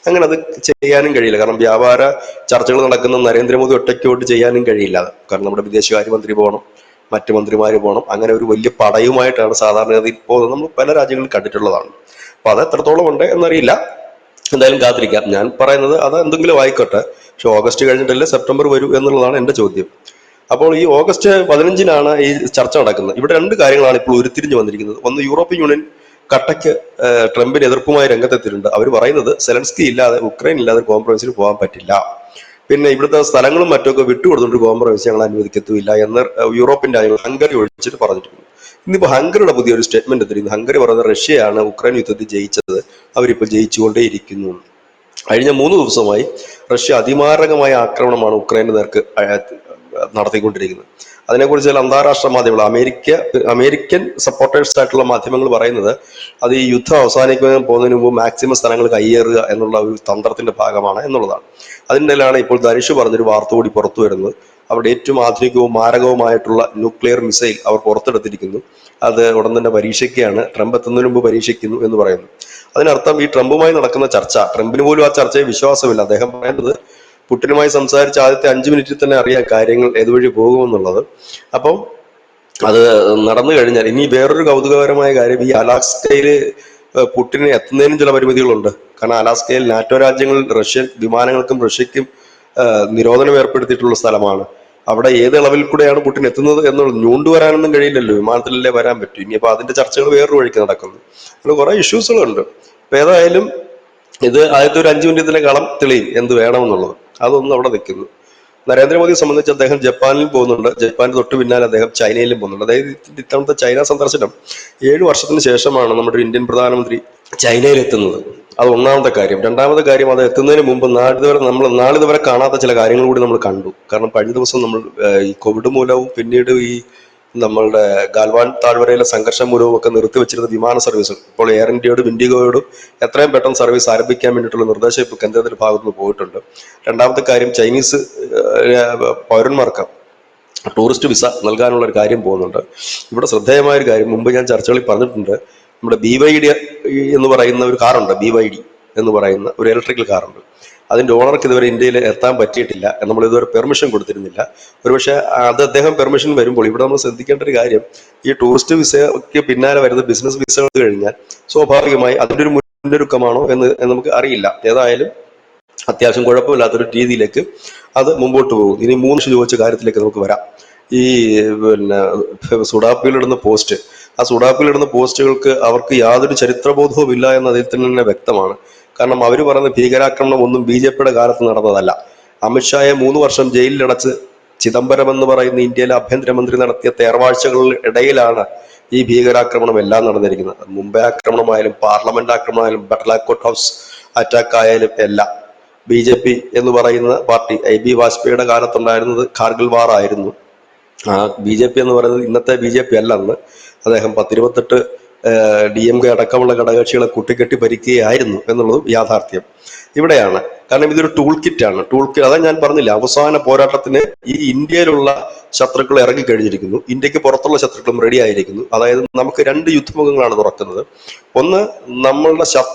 അങ്ങനെ അത് ചെയ്യാനും കഴിയില്ല. കാരണം വ്യാപാര ചർച്ചകൾ നടക്കുന്ന നരേന്ദ്രമോദി ഒറ്റയ്ക്കോട്ട് ചെയ്യാനും കഴിയില്ല. കാരണം നമ്മുടെ വിദേശകാര്യമന്ത്രി പോകണം, മറ്റു മന്ത്രിമാര് പോകണം. അങ്ങനെ ഒരു വലിയ പടയുമായിട്ടാണ് സാധാരണഗതിയിൽ പോകുന്നത്. നമ്മൾ പല രാജ്യങ്ങളിൽ കണ്ടിട്ടുള്ളതാണ്. അപ്പൊ അത് എത്രത്തോളം ഉണ്ട് എന്നറിയില്ല. എന്തായാലും കാത്തിരിക്കാം. ഞാൻ പറയുന്നത് അത് എന്തെങ്കിലും ആയിക്കോട്ടെ. പക്ഷെ ഓഗസ്റ്റ് കഴിഞ്ഞിട്ടല്ലേ സെപ്റ്റംബർ വരൂ എന്നുള്ളതാണ് എന്റെ ചോദ്യം. അപ്പോൾ ഈ ഓഗസ്റ്റ് 15-നാണ് ഈ ചർച്ച നടക്കുന്നത്. ഇവിടെ 2 കാര്യങ്ങളാണ് ഇപ്പോൾ ഉരുത്തിരിഞ്ഞു വന്നിരിക്കുന്നത്. ഒന്ന്, യൂറോപ്യൻ യൂണിയൻ കട്ടയ്ക്ക് ട്രംപിന് എതിർപ്പുമായി രംഗത്തെത്തിയിട്ടുണ്ട്. അവർ പറയുന്നത് സെലൻസ്കി ഇല്ലാതെ, ഉക്രൈൻ ഇല്ലാതെ കോംപ്രമൈസിന് പോകാൻ പറ്റില്ല. പിന്നെ ഇവിടുത്തെ സ്ഥലങ്ങളും മറ്റൊക്കെ വിട്ടുകൊടുത്തുകൊണ്ട് കോംപ്രമൈസ് ഞങ്ങൾ അനുവദിക്കത്തുമില്ല എന്ന് യൂറോപ്യൻ രാജ്യങ്ങൾ ഹംഗറി ഒഴിച്ചിട്ട് പറഞ്ഞിട്ടുണ്ട്. ഇന്നിപ്പോൾ ഹംഗറിയുടെ പുതിയൊരു സ്റ്റേറ്റ്മെന്റ് എത്തിയിരിക്കുന്നു. ഹംഗറി പറയുന്നത് റഷ്യയാണ് ഉക്രൈൻ യുദ്ധത്തിൽ ജയിച്ചത്, അവരിപ്പോൾ ജയിച്ചുകൊണ്ടേയിരിക്കുന്നു. കഴിഞ്ഞ 3 ദിവസമായി റഷ്യ അതിമാരകമായ ആക്രമണമാണ് ഉക്രൈന് നേർക്ക് നടത്തിക്കൊണ്ടിരിക്കുന്നത്. അതിനെക്കുറിച്ച് ചില അന്താരാഷ്ട്ര മാധ്യമങ്ങൾ, അമേരിക്കൻ സപ്പോർട്ടേഴ്സ് ആയിട്ടുള്ള മാധ്യമങ്ങൾ പറയുന്നത് അത് ഈ യുദ്ധം അവസാനിക്കാൻ പോകുന്നതിന് മുമ്പ് മാക്സിമം സ്ഥലങ്ങൾ കയ്യേറുക എന്നുള്ള ഒരു തന്ത്രത്തിന്റെ ഭാഗമാണ് എന്നുള്ളതാണ്. അതിനിടയിലാണ് ഇപ്പോൾ ധനുഷ് പറഞ്ഞൊരു വാർത്ത കൂടി പുറത്തു വരുന്നത്. അവരുടെ ഏറ്റവും ആധുനികവും മാരകവുമായിട്ടുള്ള ന്യൂക്ലിയർ മിസൈൽ അവർ പുറത്തെടുത്തിരിക്കുന്നു. അത് ഉടൻ തന്നെ പരീക്ഷിക്കുകയാണ്, ട്രംപ് എത്തുന്നതിന് മുമ്പ് പരീക്ഷിക്കുന്നു എന്ന് പറയുന്നു. അതിനർത്ഥം ഈ ട്രംപുമായി നടക്കുന്ന ചർച്ച, ട്രംപിന് പോലും ആ ചർച്ചയെ വിശ്വാസമില്ല. അദ്ദേഹം പറയുന്നത് പുടിനുമായി സംസാരിച്ച ആദ്യത്തെ 5 മിനിറ്റിൽ തന്നെ അറിയാം കാര്യങ്ങൾ ഏതുവഴി പോകുമെന്നുള്ളത്. അപ്പം അത് നടന്നു കഴിഞ്ഞാൽ ഇനി വേറൊരു കൗതുകകരമായ കാര്യം, ഈ അലാസ്കയില് പുടിന് എത്തുന്നതിനും ചില പരിമിതികളുണ്ട്. കാരണം അലാസ്കയിൽ നാറ്റോ രാജ്യങ്ങൾ റഷ്യൻ വിമാനങ്ങൾക്കും റഷ്യക്കും നിരോധനം ഏർപ്പെടുത്തിയിട്ടുള്ള സ്ഥലമാണ്. അവിടെ ഏത് അളവിൽ കൂടെയാണ് പുടിൻ എത്തുന്നത് എന്നുള്ളത് ഞൂണ്ടുവരാനൊന്നും കഴിയില്ലല്ലോ, വിമാനത്തിലല്ലേ വരാൻ പറ്റും. ഇനിയിപ്പോൾ അതിന്റെ ചർച്ചകൾ വേറൊരു വഴിക്ക് നടക്കുന്നു. അങ്ങനെ കുറെ ഇഷ്യൂസുകളുണ്ട്. അപ്പൊ ഏതായാലും ഇത് ആദ്യത്തെ ഒരു 5 മിനിറ്റ് തന്നെ കളം തെളിയും എന്ത് വേണമെന്നുള്ളത്. അതൊന്നും അവിടെ നിൽക്കുന്നു. നരേന്ദ്രമോദിയെ സംബന്ധിച്ച് അദ്ദേഹം ജപ്പാനിൽ പോകുന്നുണ്ട്. ജപ്പാന് തൊട്ട് പിന്നാലെ അദ്ദേഹം ചൈനയിലും പോകുന്നുണ്ട്. അതായത് ഇത്തവണത്തെ ചൈന സന്ദർശനം 7 വർഷത്തിന് ശേഷമാണ് നമ്മുടെ ഇന്ത്യൻ പ്രധാനമന്ത്രി ചൈനയിലെത്തുന്നത്. അത് ഒന്നാമത്തെ കാര്യം. രണ്ടാമത്തെ കാര്യം, അത് എത്തുന്നതിന് മുമ്പ് നാളിതുവരെ കാണാത്ത ചില കാര്യങ്ങൾ കൂടി നമ്മൾ കണ്ടു. കാരണം കഴിഞ്ഞ ദിവസം നമ്മൾ ഈ കോവിഡ് മൂലവും പിന്നീട് ഈ നമ്മളുടെ ഗാൽവാൻ താഴ്വരയിലെ സംഘർഷം മൂലവും ഒക്കെ നിർത്തിവെച്ചിരുന്ന വിമാന സർവീസ് ഇപ്പോൾ എയർ ഇന്ത്യയോടും ഇൻഡിഗോയോടും എത്രയും പെട്ടെന്ന് സർവീസ് ആരംഭിക്കാൻ വേണ്ടിയിട്ടുള്ള നിർദ്ദേശം ഇപ്പോൾ കേന്ദ്രത്തിന്റെ ഭാഗത്ത് നിന്ന് പോയിട്ടുണ്ട്. രണ്ടാമത്തെ കാര്യം, ചൈനീസ് പൗരന്മാർക്ക് ടൂറിസ്റ്റ് വിസ നൽകാനുള്ള ഒരു കാര്യം പോകുന്നുണ്ട്. ഇവിടെ ശ്രദ്ധേയമായ ഒരു കാര്യം, മുമ്പ് ഞാൻ ചർച്ചകളിൽ പറഞ്ഞിട്ടുണ്ട്, നമ്മുടെ BYD എന്ന് പറയുന്ന ഒരു കാറുണ്ട്. BYD എന്ന് പറയുന്ന ഒരു ഇലക്ട്രിക്കൽ കാറുണ്ട്. അതിന്റെ ഓണർക്ക് ഇതുവരെ ഇന്ത്യയിൽ എത്താൻ പറ്റിയിട്ടില്ല. നമ്മൾ ഇതുവരെ പെർമിഷൻ കൊടുത്തിരുന്നില്ല. ഒരുപക്ഷെ അത് അദ്ദേഹം പെർമിഷൻ വരുമ്പോൾ ഇവിടെ നമ്മൾ ശ്രദ്ധിക്കേണ്ട ഒരു കാര്യം, ഈ ടൂറിസ്റ്റ് വിസയ്ക്ക് പിന്നാലെ വരുന്ന ബിസിനസ് വിസകൾ കഴിഞ്ഞാൽ സ്വാഭാവികമായി അതിന്റെ ഒരു മുന്നൊരുക്കമാണോ എന്ന് നമുക്ക് അറിയില്ല. ഏതായാലും അത്യാവശ്യം കുഴപ്പമില്ലാത്തൊരു രീതിയിലേക്ക് അത് മുമ്പോട്ട് പോകും. ഇനി 3 ചോദിച്ച കാര്യത്തിലേക്ക് നമുക്ക് വരാം. ഈ പിന്നെ സുഡാപ്പിയിലിടുന്ന പോസ്റ്റ്, ആ സുഡാപ്പിയിലിടുന്ന പോസ്റ്റുകൾക്ക് അവർക്ക് യാതൊരു ചരിത്രബോധവും ഇല്ല എന്ന് അതിൽ തന്നെ വ്യക്തമാണ്. കാരണം അവർ പറയുന്ന ഭീകരാക്രമണം ഒന്നും BJPയുടെ കാലത്ത് നടന്നതല്ല. അമിത്ഷായെ 3 വർഷം ജയിലിലടച്ച് ചിദംബരം എന്ന് പറയുന്ന ഇന്ത്യയിലെ ആഭ്യന്തരമന്ത്രി നടത്തിയ തേർവാഴ്ചകളുടെ ഇടയിലാണ് ഈ ഭീകരാക്രമണം എല്ലാം നടന്നിരിക്കുന്നത്. മുംബൈ ആക്രമണമായാലും പാർലമെന്റ് ആക്രമണമായാലും ബട്ട്ലാക്കോട്ട് ഹൗസ് അറ്റാക്ക് ആയാലും എല്ലാം BJP എന്ന് പറയുന്ന പാർട്ടി IB വാജ്പേയിയുടെ കാലത്തുണ്ടായിരുന്നത് കാർഗിൽ വാർ ആയിരുന്നു. ആ BJP എന്ന് പറയുന്നത് ഇന്നത്തെ BJP അല്ല. അന്ന് അദ്ദേഹം 10-28 DMK അടക്കമുള്ള ഘടകകക്ഷികളെ കൂട്ടിക്കെട്ടി ഭരിക്കുകയായിരുന്നു എന്നുള്ളതും യാഥാർത്ഥ്യം ഇവിടെയാണ്. കാരണം ഇതൊരു ടൂൾ കിറ്റാണ്. അതാ ഞാൻ പറഞ്ഞില്ല, അവസാന പോരാട്ടത്തിന് ഈ ഇന്ത്യയിലുള്ള ശത്രുക്കൾ ഇറങ്ങിക്കഴിഞ്ഞിരിക്കുന്നു, ഇന്ത്യക്ക് പുറത്തുള്ള ശത്രുക്കളും റെഡി ആയിരിക്കുന്നു. അതായത് നമുക്ക് 2 യുദ്ധമുഖങ്ങളാണ് തുറക്കുന്നത്. ഒന്ന്, നമ്മളുടെ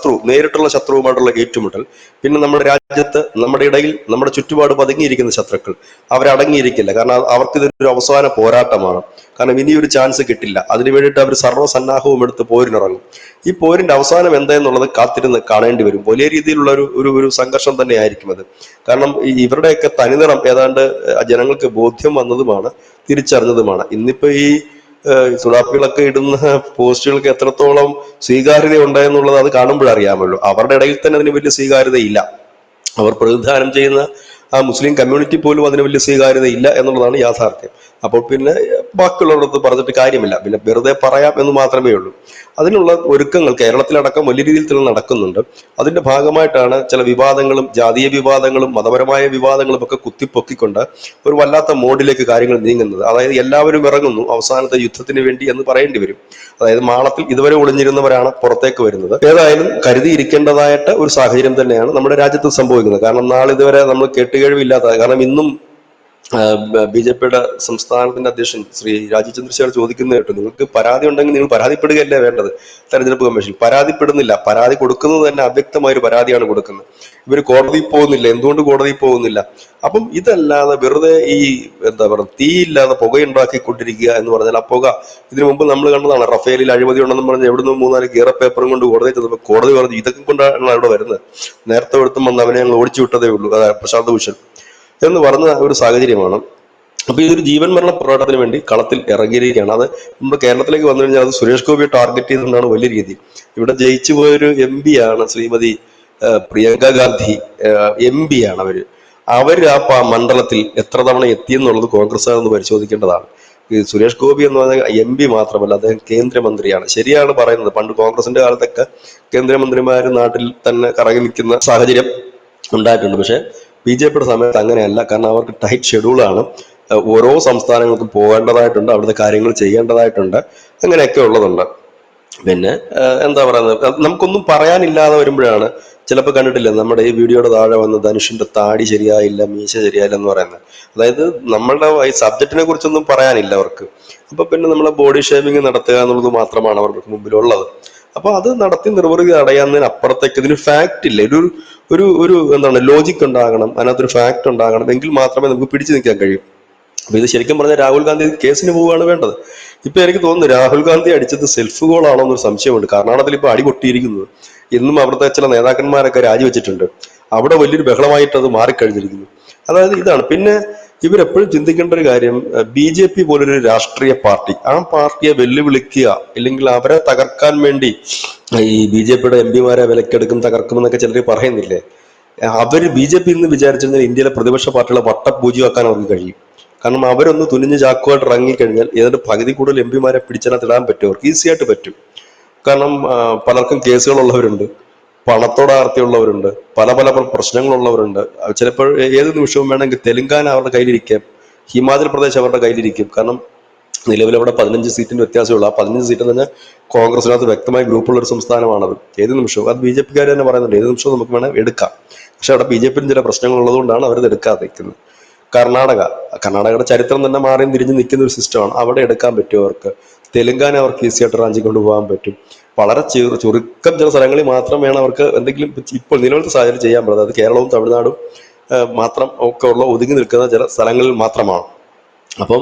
നേരിട്ടുള്ള ശത്രുവുമായിട്ടുള്ള ഏറ്റുമുട്ടൽ. പിന്നെ നമ്മുടെ രാജ്യത്ത്, നമ്മുടെ ഇടയിൽ, നമ്മുടെ ചുറ്റുപാട് പതുങ്ങിയിരിക്കുന്ന ശത്രുക്കൾ. അവരടങ്ങിയിരിക്കില്ല. കാരണം അവർക്ക് ഇതൊരു അവസാന പോരാട്ടമാണ്. കാരണം ഇനിയൊരു ചാൻസ് കിട്ടില്ല. അതിനു വേണ്ടിയിട്ട് അവർ സർവ്വസന്നാഹവും എടുത്ത് പോരിനിറങ്ങും. ഈ പോരിന്റെ അവസാനം എന്തായെന്നുള്ളത് കാത്തിരുന്ന് കാണേണ്ടി വരും. വലിയ രീതിയിലുള്ള ഒരു സംഘർഷം തന്നെ ആയിരിക്കും അത്. കാരണം ഇവരുടെയൊക്കെ തനിനിറം ഏതാണ്ട് ജനങ്ങൾക്ക് ബോധ്യം വന്നതുമാണ്, തിരിച്ചറിഞ്ഞതുമാണ്. ഇന്നിപ്പോ ഈ സുഡാപ്പികളൊക്കെ ഇടുന്ന പോസ്റ്റുകൾക്ക് എത്രത്തോളം സ്വീകാര്യത ഉണ്ടായെന്നുള്ളത് അത് കാണുമ്പോഴറിയാമല്ലോ. അവരുടെ ഇടയിൽ തന്നെ അതിന് വലിയ സ്വീകാര്യതയില്ല. അവർ പ്രതിനിധാനം ചെയ്യുന്ന ആ മുസ്ലിം കമ്മ്യൂണിറ്റി പോലും അതിന് വലിയ സ്വീകാര്യത ഇല്ല എന്നുള്ളതാണ് യാഥാർത്ഥ്യം. അപ്പോൾ പിന്നെ ബാക്കിയുള്ളവരടുത്ത് പറഞ്ഞിട്ട് കാര്യമില്ല, പിന്നെ വെറുതെ പറയാം എന്ന് മാത്രമേ ഉള്ളൂ. അതിനുള്ള ഒരുക്കങ്ങൾ കേരളത്തിലടക്കം വലിയ രീതിയിൽ തന്നെ നടക്കുന്നുണ്ട്. അതിന്റെ ഭാഗമായിട്ടാണ് ചില വിവാദങ്ങളും ജാതീയ വിവാദങ്ങളും മതപരമായ വിവാദങ്ങളും ഒക്കെ കുത്തിപ്പൊക്കിക്കൊണ്ട് ഒരു വല്ലാത്ത മോഡിലേക്ക് കാര്യങ്ങൾ നീങ്ങുന്നത്. അതായത് എല്ലാവരും ഇറങ്ങുന്നു അവസാനത്തെ യുദ്ധത്തിന് വേണ്ടി എന്ന് പറയേണ്ടി വരും. അതായത് മാളത്തിൽ ഇതുവരെ ഒളിഞ്ഞിരുന്നവരാണ് പുറത്തേക്ക് വരുന്നത്. ഏതായാലും കരുതിയിരിക്കേണ്ടതായിട്ട് ഒരു സാഹചര്യം തന്നെയാണ് നമ്മുടെ രാജ്യത്ത് സംഭവിക്കുന്നത്. കാരണം നാളിതുവരെ നമ്മൾ കേട്ടുകേഴ്വില്ലാത്ത, കാരണം ഇന്നും BJPയുടെ സംസ്ഥാനത്തിന്റെ അധ്യക്ഷൻ ശ്രീ രാജീവ് ചന്ദ്രശേഖർ ചോദിക്കുന്ന കേട്ടു, നിങ്ങൾക്ക് പരാതി ഉണ്ടെങ്കിൽ നിങ്ങൾ പരാതിപ്പെടുകയല്ലേ വേണ്ടത്. തെരഞ്ഞെടുപ്പ് കമ്മീഷൻ പരാതിപ്പെടുന്നില്ല, പരാതി കൊടുക്കുന്നത് തന്നെ അവ്യക്തമായ ഒരു പരാതിയാണ് കൊടുക്കുന്നത്. ഇവർ കോടതിയിൽ പോകുന്നില്ല. എന്തുകൊണ്ട് കോടതിയിൽ പോകുന്നില്ല? അപ്പം ഇതല്ലാതെ വെറുതെ ഈ എന്താ പറയുക, തീയില്ലാതെ പുകയുണ്ടാക്കിക്കൊണ്ടിരിക്കുക എന്ന് പറഞ്ഞാൽ, ആ പുക ഇതിനു മുമ്പ് നമ്മൾ കണ്ടതാണ്. റഫേലിൽ അഴിമതി ഉണ്ടെന്ന് പറഞ്ഞ് എവിടുന്ന് 3-4 കീറ പേപ്പറും കൊണ്ട് കോടതിയിൽ ചെന്നപ്പോൾ കോടതി പറഞ്ഞു ഇതൊക്കെ കൊണ്ടാണ് അവിടെ വരുന്നത്, നേരത്തെ എടുത്തും വന്ന് അവനെ ഞങ്ങൾ ഓടിച്ചു വിട്ടതേ ഉള്ളൂ, പ്രശാന്ത് ഭൂഷൺ എന്ന് പറഞ്ഞ ഒരു സാഹചര്യമാണ്. അപ്പൊ ഇതൊരു ജീവൻ മരണ പോരാട്ടത്തിന് വേണ്ടി കളത്തിൽ ഇറങ്ങിയിരിക്കുകയാണ്. അത് നമ്മുടെ കേരളത്തിലേക്ക് വന്നു കഴിഞ്ഞാൽ അത് സുരേഷ് ഗോപിയെ ടാർഗറ്റ് ചെയ്തുകൊണ്ടാണ് വലിയ രീതി. ഇവിടെ ജയിച്ചു പോയൊരു MP ആണ് ശ്രീമതി പ്രിയങ്ക ഗാന്ധി. MP ആണ് അവര് ആ മണ്ഡലത്തിൽ എത്ര തവണ എത്തിയെന്നുള്ളത് കോൺഗ്രസ്സുകാരെന്ന് പരിശോധിക്കേണ്ടതാണ്. ഈ സുരേഷ് ഗോപി എന്ന് പറഞ്ഞ MP മാത്രമല്ല, അദ്ദേഹം കേന്ദ്രമന്ത്രിയാണ്. ശരിയാണ് പറയുന്നത്, പണ്ട് കോൺഗ്രസിന്റെ കാലത്തൊക്കെ കേന്ദ്രമന്ത്രിമാര് നാട്ടിൽ തന്നെ കറങ്ങി നിൽക്കുന്ന സാഹചര്യം ഉണ്ടായിട്ടുണ്ട്. പക്ഷെ BJPയുടെ സമയത്ത് അങ്ങനെയല്ല. കാരണം അവർക്ക് ടൈറ്റ് ഷെഡ്യൂളാണ്. ഓരോ സംസ്ഥാനങ്ങൾക്കും പോകേണ്ടതായിട്ടുണ്ട്, അവിടുത്തെ കാര്യങ്ങൾ ചെയ്യേണ്ടതായിട്ടുണ്ട്, അങ്ങനെയൊക്കെ ഉള്ളതുണ്ട്. പിന്നെ എന്താ പറയുന്നത്, നമുക്കൊന്നും പറയാനില്ലാതെ വരുമ്പോഴാണ് ചിലപ്പോൾ കണ്ടിട്ടില്ല നമ്മുടെ ഈ വീഡിയോയുടെ താഴെ വന്ന് ധനുഷിന്റെ താടി ശരിയായില്ല, മീശ ശരിയായില്ല എന്ന് പറയുന്നത്. അതായത് നമ്മളുടെ ഈ സബ്ജക്റ്റിനെ കുറിച്ചൊന്നും പറയാനില്ല അവർക്ക്. അപ്പൊ പിന്നെ നമ്മളെ ബോഡി ഷേമിങ് നടത്തുക എന്നുള്ളത് മാത്രമാണ് അവർക്ക് മുമ്പിലുള്ളത്. അപ്പൊ അത് നടത്തി നിർവൃതി അടയാന്നതിന് അപ്പുറത്തേക്ക് ഇതിന് ഫാക്ട് ഇല്ല. ഒരു ഒരു ഒരു എന്താണ് ലോജിക് ഉണ്ടാകണം, അതിനകത്തൊരു ഫാക്ട് ഉണ്ടാകണം, എങ്കിൽ മാത്രമേ നമുക്ക് പിടിച്ചു നിൽക്കാൻ കഴിയൂ. അപ്പൊ ഇത് ശരിക്കും പറഞ്ഞാൽ രാഹുൽ ഗാന്ധി കേസിന് പോവുകയാണ് വേണ്ടത്. ഇപ്പൊ എനിക്ക് തോന്നുന്നു രാഹുൽ ഗാന്ധി അടിച്ചത് സെൽഫ് ഗോൾ ആണോ എന്നൊരു സംശയമുണ്ട്. കർണാടകത്തിൽ ഇപ്പൊ അടി പൊട്ടിയിരിക്കുന്നത്. ഇന്നും അവിടുത്തെ ചില നേതാക്കന്മാരൊക്കെ രാജിവെച്ചിട്ടുണ്ട്. അവിടെ വലിയൊരു ബഹളമായിട്ട് അത് മാറിക്കഴിഞ്ഞിരിക്കുന്നു. അതായത് ഇതാണ്. പിന്നെ ഇവരെപ്പോഴും ചിന്തിക്കേണ്ട ഒരു കാര്യം, BJP പോലൊരു രാഷ്ട്രീയ പാർട്ടി, ആ പാർട്ടിയെ വെല്ലുവിളിക്കുക, ഇല്ലെങ്കിൽ അവരെ തകർക്കാൻ വേണ്ടി ഈ BJPയുടെ MP വിലക്കെടുക്കും, തകർക്കുമെന്നൊക്കെ ചിലർ പറയുന്നില്ലേ. BJP എന്ന് വിചാരിച്ചിരുന്നാൽ ഇന്ത്യയിലെ പ്രതിപക്ഷ പാർട്ടികളെ വട്ടപൂജ്യമാക്കാൻ അവർക്ക് കഴിയും. കാരണം അവരൊന്ന് തുനിഞ്ഞ് ചാക്കുമായിട്ട് ഇറങ്ങിക്കഴിഞ്ഞാൽ ഏതാണ്ട് പകുതി കൂടുതൽ MP പിടിച്ചതിനകത്ത് ഇടാൻ പറ്റും, അവർക്ക് ഈസി ആയിട്ട് പറ്റും. കാരണം പലർക്കും കേസുകളുള്ളവരുണ്ട്, പണത്തോട് ആർത്തിയുള്ളവരുണ്ട്, പല പല പ്രശ്നങ്ങളുള്ളവരുണ്ട്. ചിലപ്പോൾ ഏത് നിമിഷവും വേണമെങ്കിൽ തെലുങ്കാന അവരുടെ കയ്യിലിരിക്കാം, ഹിമാചൽ പ്രദേശ് അവരുടെ കയ്യിലിരിക്കും. കാരണം നിലവിൽ അവിടെ 15 സീറ്റിന്റെ വ്യത്യാസമുള്ളൂ. ആ 15 സീറ്റ് തന്നെ കോൺഗ്രസിനകത്ത് വ്യക്തമായ ഗ്രൂപ്പുള്ള ഒരു സംസ്ഥാനമാണത്. ഏത് നിമിഷവും അത് BJPക്കാർ തന്നെ പറയുന്നുണ്ട്, ഏത് നിമിഷവും നമുക്ക് വേണം എടുക്കാം. പക്ഷെ അവിടെ BJPയും ചില പ്രശ്നങ്ങൾ ഉള്ളതുകൊണ്ടാണ് അവരത് എടുക്കാതെ നിൽക്കുന്നത്. കർണാടകയുടെ ചരിത്രം തന്നെ മാറിയും തിരിഞ്ഞ് നിൽക്കുന്ന ഒരു സിസ്റ്റമാണ്. അവിടെ എടുക്കാൻ പറ്റും അവർക്ക്. തെലുങ്കാന അവർക്ക് ഈസി ആയിട്ട് റാഞ്ചി കൊണ്ടുപോകാൻ പറ്റും. വളരെ ചുരുക്കം ചില സ്ഥലങ്ങളിൽ മാത്രം വേണം അവർക്ക് എന്തെങ്കിലും ഇപ്പോൾ നിലവിലത്തെ സാഹചര്യം ചെയ്യാൻ പറ്റുന്നത്. അത് കേരളവും തമിഴ്നാടും മാത്രം ഒക്കെ ഉള്ള ഒതുങ്ങി നിൽക്കുന്ന ചില സ്ഥലങ്ങളിൽ മാത്രമാണ്. അപ്പം